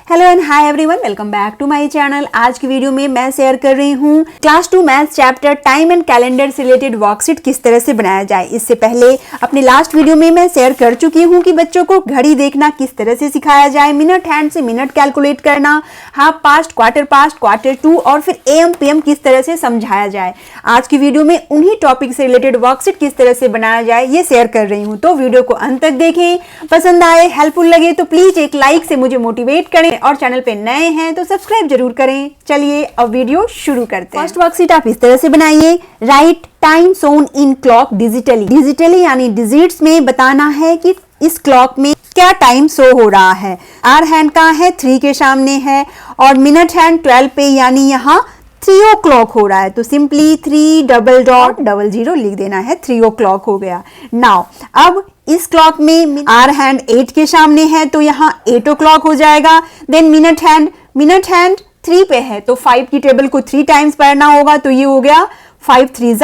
Hello and hi everyone, welcome back to my channel. आज की video में मैं शेयर कर रही हूँ class 2 maths chapter time and calendar से रिलेटेड वर्कशीट किस तरह से बनाया जाए। इससे पहले अपने लास्ट वीडियो में मैं शेयर कर चुकी हूँ कि बच्चों को घड़ी देखना किस तरह से सिखाया जाए, मिनट हैंड से मिनट कैलकुलेट करना, हाफ पास्ट, क्वार्टर टू और फिर एएम पीएम किस तरह से समझाया जाए। आज की वीडियो में उन्हीं टॉपिक से रिलेटेड वर्कशीट किस तरह से बनाया जाए ये शेयर कर रही हूँ। तो वीडियो को अंत तक देखें, पसंद आए, हेल्पफुल लगे तो प्लीज एक लाइक से मुझे मोटिवेट करें और चैनल पे नए हैं तो सब्सक्राइब जरूर करें। चलिए अब वीडियो शुरू करते हैं। फर्स्ट वर्कशीट आप इस तरह से बनाइए। Right time shown in clock digitally यानी डिजिट्स में बताना है कि इस क्लॉक में क्या टाइम शो हो रहा है। आर हैंड कहाँ है, 3 के सामने है और मिनट हैंड 12 पे यानी यहाँ 3 o'clock हो रहा है तो सिंपली 3:00 लिख देना है, 3 o'clock हो गया। नाउ अब इस क्लॉक में आर हैंड 8 के सामने है तो यहाँ 8 o'clock हो जाएगा। देन मिनट हैंड 3 पे है तो 5 की टेबल को 3 टाइम्स पढ़ना होगा तो ये हो गया 5 3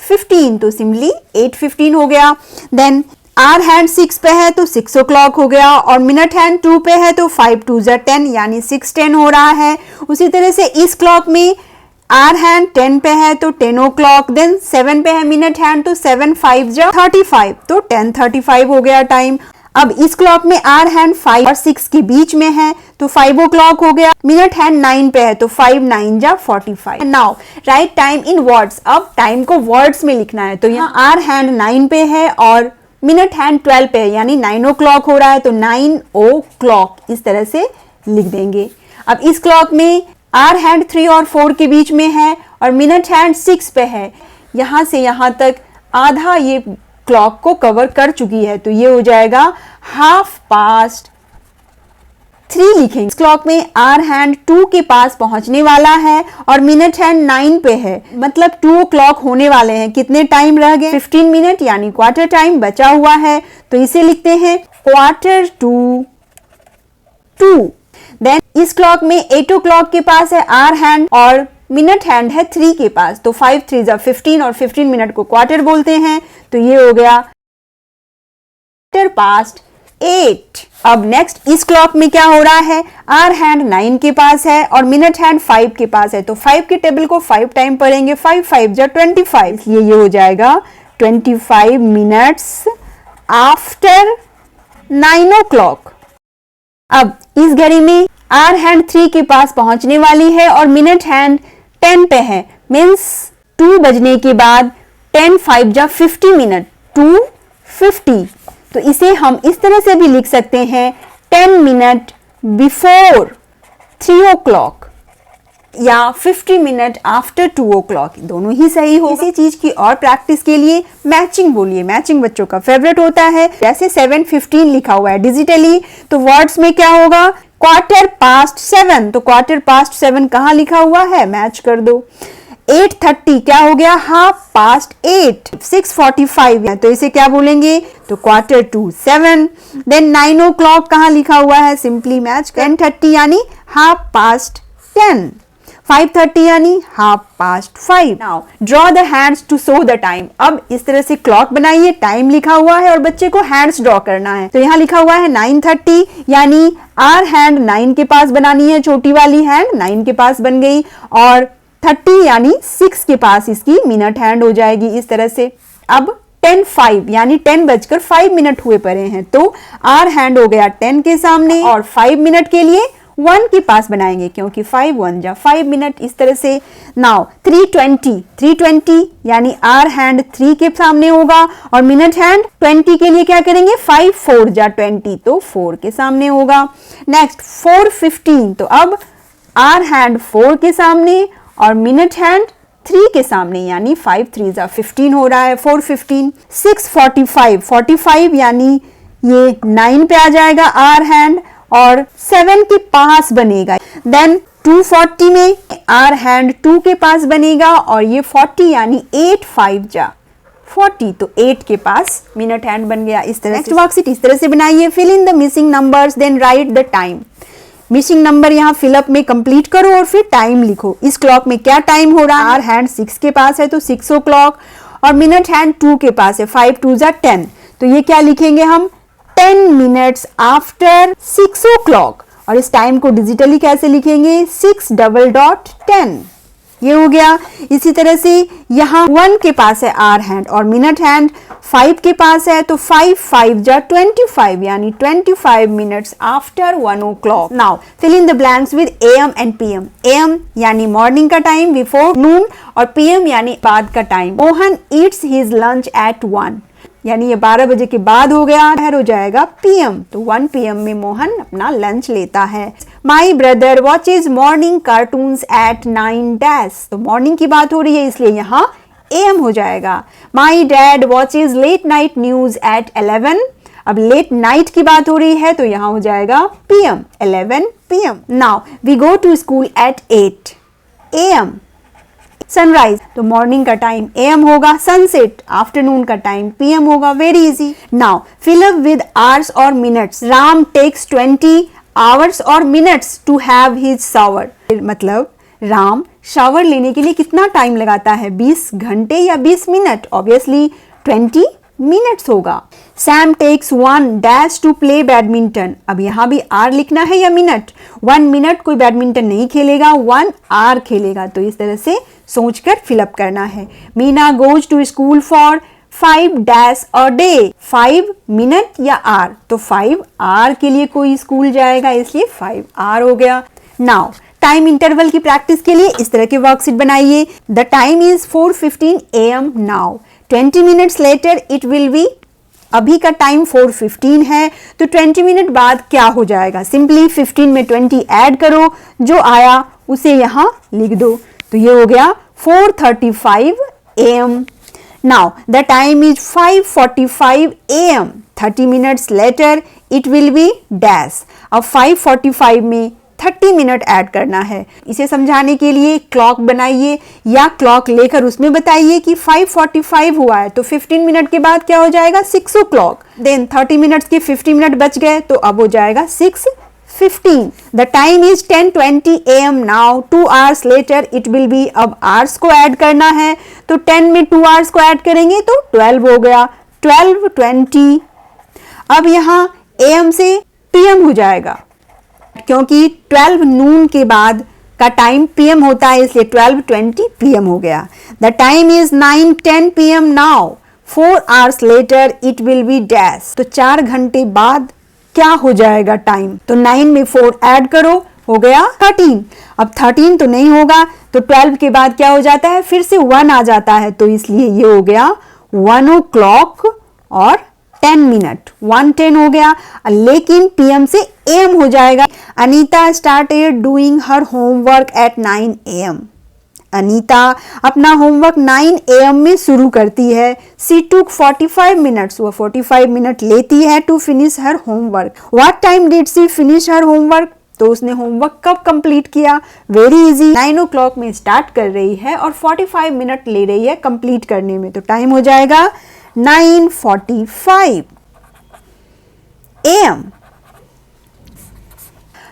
15 तो सिंपली 8:15 हो गया। देन आर हैंड 6 पे है तो 6 o'clock हो गया और मिनट हैंड 2 पे है तो 5 2 10 यानी 6:10 हो रहा है। उसी तरह से इस क्लॉक में आर हैंड 10 पे है तो 10 o'clock, देन 7 पे है मिनट हैंड तो 7 5 35 तो 10:35 हो गया टाइम। अब इस क्लॉक में आर हैंड 5 और 6 के बीच में है तो 5 o'clock हो गया। मिनट हैंड 9 पे है तो 5 9 45। Now right time in words. अब टाइम को वर्ड्स में लिखना है तो यहाँ आर हैंड 9 पे है और मिनट हैंड 12 पे है यानी 9 o'clock हो रहा है तो 9 o'clock इस तरह से लिख देंगे। अब इस क्लॉक में आर हैंड 3 और 4 के बीच में है और मिनट हैंड 6 पे है, यहाँ से यहाँ तक आधा ये क्लॉक को कवर कर चुकी है तो ये हो जाएगा हाफ पास्ट 3 लिखेंगे। इस क्लॉक में आर हैंड 2 के पास पहुंचने वाला है और मिनट हैंड 9 पे है मतलब 2 o'clock होने वाले हैं। कितने टाइम रह गए, 15 मिनट यानी क्वार्टर टाइम बचा हुआ है तो इसे लिखते हैं 1/4 देन इस क्लॉक में 8 o'clock के पास है आर हैंड और मिनट हैंड है 3 के पास तो 5 3 15 और 15 मिनट को क्वार्टर बोलते हैं तो ये हो गया 8:15। अब नेक्स्ट इस क्लॉक में क्या हो रहा है, आर हैंड 9 के पास है और मिनट हैंड 5 के पास है तो 5 के टेबल को 5 टाइम पढ़ेंगे, 5 5 25 इसलिए ये हो जाएगा 25 मिनट्स आफ्टर 9 o'clock। अब इस घड़ी में आर हैंड 3 के पास पहुंचने वाली है और मिनट हैंड 10 पे है मीन्स 2 बजने के बाद 10 5 50 मिनट 2:50 तो इसे हम इस तरह से भी लिख सकते हैं 10 मिनट बिफोर 3 o'clock या 50 मिनट आफ्टर 2 o'clock, दोनों ही सही हो। इसी चीज की और प्रैक्टिस के लिए मैचिंग बोलिए, मैचिंग बच्चों का फेवरेट होता है। जैसे 7:15 लिखा हुआ है डिजिटली तो वर्ड्स में क्या होगा 7:15 तो 7:15 कहाँ लिखा हुआ है, मैच कर दो। 8:30 क्या हो गया, 8:30। 6:45 है तो इसे क्या बोलेंगे तो 7:15। देन 9 o'clock कहाँ लिखा हुआ है, सिंपली मैच। 10:30 यानी 10:30। 5:30 यानी 5:30। Now draw the hands to show the time. अब इस तरह से क्लॉक बनाइए, टाइम लिखा हुआ है और बच्चे को हैंड्स ड्रॉ करना है तो यहाँ लिखा हुआ है 9:30 यानी आर हैंड 9 के पास बनानी है, छोटी वाली हैंड 9 के पास बन गई और 30 यानी 6 के पास इसकी मिनट हैंड हो जाएगी इस तरह से। अब 10:05 यानी 10:05 हुए पड़े हैं तो आर हैंड हो गया 10 के सामने और 5 मिनट के लिए 1 के पास बनाएंगे क्योंकि 5 1 5 मिनट इस तरह से। नाउ 3:20 यानी आर हैंड 3 के सामने होगा और मिनट हैंड 20 के लिए क्या करेंगे 5 4 20 तो 4 के सामने होगा। नेक्स्ट 4:15 तो अब आर हैंड 4 के सामने और मिनट हैंड 3 के सामने यानी 5 3 15 हो रहा है 4:15। 6:45 यानी ये 9 पे आ जाएगा आर हैंड और 7 के पास बनेगा। देन 2:40 में आर हैंड 2 के पास बनेगा और ये 40 यानी 8 5 40 तो 8 के पास मिनट हैंड बन गया इस तरह। नेक्स्ट वर्कशीट इस तरह से बनाइए। Fill in the missing numbers then write the time. Missing number यहाँ फिलअप में कंप्लीट करो और फिर टाइम लिखो। इस क्लॉक में क्या टाइम हो रहा है, आर हैंड 6 के पास है तो 6 o'clock और मिनट हैंड 2 के पास है 5 2 10 तो ये क्या लिखेंगे हम 10 मिनट्स आफ्टर 6 o'clock और इस टाइम को डिजिटली कैसे लिखेंगे, 6:10 ये हो गया। इसी तरह से यहाँ 1 के पास है आवर हैंड और मिनट हैंड 5 के पास है, तो 5 5 जा 25 यानी 25 minutes after 1 o'clock। Now fill in the blanks with AM and PM। AM यानी मॉर्निंग का टाइम बिफोर नून और PM यानी बाद का time. Mohan eats his lunch at 1 यानी ये 12 बजे के बाद हो गया, फिर हो जाएगा PM, तो 1 PM में मोहन अपना लंच लेता है। My brother watches morning cartoons at 9 तो मॉर्निंग की बात हो रही है इसलिए यहाँ AM हो जाएगा। My dad watches late night news at 11, अब लेट नाइट की बात हो रही है तो यहाँ हो जाएगा PM, 11 PM। Now we go to school at 8 AM। Sunrise तो मॉर्निंग का टाइम AM होगा, सनसेट आफ्टरनून का टाइम PM होगा। Very easy. Now fill up with hours or minutes. Ram takes 20 hours or minutes to have his shower, मतलब Ram shower लेने के लिए कितना टाइम लगाता है, 20 घंटे या 20 मिनट, ऑब्वियसली 20 मिनट्स होगा। Sam takes 1 to play badminton, अब यहाँ भी आर लिखना है या मिनट, 1 मिनट कोई बैडमिंटन नहीं खेलेगा, 1 आर खेलेगा, तो इस तरह से सोचकर फिलअप करना है। Meena goes to school for 5 a day, 5 minute या आर, तो 5 आर के लिए कोई स्कूल जाएगा इसलिए 5 आर हो गया। नाउ टाइम इंटरवल की प्रैक्टिस के लिए इस तरह के वर्कशीट बनाइए। The time is 4:15 AM now, 20 minutes later it will be, अभी का टाइम 4:15 है तो 20 मिनट बाद क्या हो जाएगा, सिंपली 15 में 20 ऐड करो, जो आया उसे यहाँ लिख दो, तो ये हो गया 4:35 AM। Now the time is 5:45 AM, 30 minutes later it will be dash, अब 5:45 में 30 मिनट ऐड करना है। इसे समझाने के लिए क्लॉक बनाइए या क्लॉक लेकर उसमें बताइए कि 5:45 हुआ है तो 15 मिनट के बाद क्या हो जाएगा, 6 o'clock। देन 30 मिनट्स के 50 मिनट बच गए तो अब हो जाएगा 6:15। The time is 10:20 AM now, 2 hours later it will be, अब आवर्स को ऐड करना है तो 10 में 2 आवर्स को ऐड करेंगे तो 12 हो गया, 12:20। अब यहाँ AM से PM हो जाएगा क्योंकि 12 नून के बाद का टाइम PM होता है इसलिए 12:20 PM हो गया। The time is 9:10 PM now, 4 hours later it will be dash, तो 4 घंटे बाद क्या हो जाएगा टाइम, तो 9 में 4 ऐड करो, हो गया 13। अब 13 तो नहीं होगा तो 12 के बाद क्या हो जाता है, फिर से 1 आ जाता है, तो इसलिए ये हो गया 1 o'clock और 10 मिनट, 1:10 हो गया, लेकिन PM से AM हो जाएगा। Anita started doing her homework eight 9 AM। Anita अपना होमवर्क 9 AM में शुरू करती है। सी टुक 45 मिनट्स, वो 45 मिनट लेती है to finish her homework. What time did she finish her homework, तो उसने होमवर्क कब कंप्लीट किया, वेरी इजी, 9 o'clock में स्टार्ट कर रही है और 45 मिनट ले रही है कंप्लीट करने में, तो टाइम हो जाएगा 9:45 AM।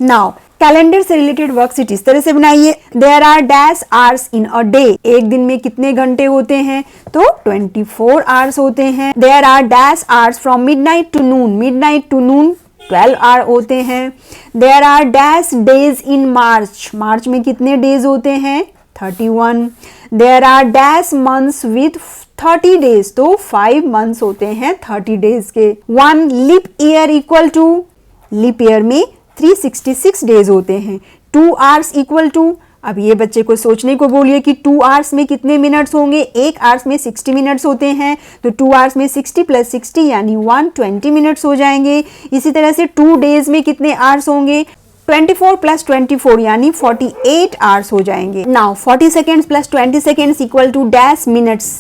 नाउ कैलेंडर से रिलेटेड वर्कशीट इस तरह से बनाइए। There are dash hours in a day, एक दिन में कितने घंटे होते हैं, तो 24 आवर्स होते हैं। There are dash hours from midnight to noon, midnight to noon 12 hour होते हैं। There are dash days in March, March में कितने डेज होते हैं, 31। There are dash months with 30 days, तो 5 मंथ्स होते हैं 30 डेज के। 1 leap year equal to, leap year में 366 डेज होते हैं। 2 आवर्स इक्वल टू, अब ये बच्चे को सोचने को बोलिए कि 2 आवर्स में कितने मिनट्स होंगे, 1 आवर्स में 60 मिनट्स होते हैं, तो 2 आवर्स में 60 + 60 यानी 120 मिनट्स हो जाएंगे। इसी तरह से 2 डेज में कितने आवर्स होंगे, 24 + 24 यानी 48 आवर्स हो जाएंगे। Now 40 seconds + 20 seconds equal to dash minutes,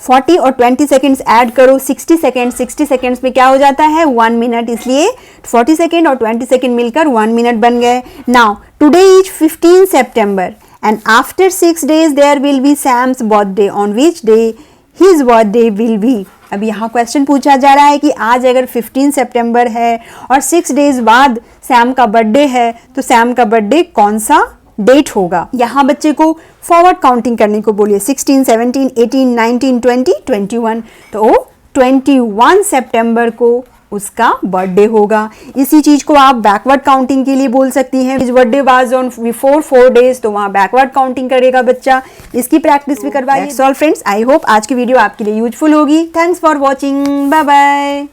40 और 20 सेकेंड्स ऐड करो, 60 सेकेंड, 60 सेकेंड्स में क्या हो जाता है, 1 मिनट, इसलिए 40 सेकेंड और 20 सेकेंड मिलकर 1 मिनट बन गए। Now today is 15 September and after 6 days there will be Sam's birthday, on which day his birthday will be. अब यहाँ क्वेश्चन पूछा जा रहा है कि आज अगर 15 सितंबर है और 6 days बाद सैम का बर्थडे है तो सैम का बर्थडे कौन सा डेट होगा। यहाँ बच्चे को फॉरवर्ड काउंटिंग करने को बोलिए, 16, 17, 18, 19, 20, 21, तो 21 सितंबर को उसका बर्थडे होगा। इसी चीज को आप बैकवर्ड काउंटिंग के लिए बोल सकती हैं। His birthday was on before 4 days, तो वहां बैकवर्ड काउंटिंग करेगा बच्चा। इसकी प्रैक्टिस भी करवाइए। That's all friends, I hope आज की वीडियो आपके लिए यूजफुल होगी। Thanks for watching, bye bye.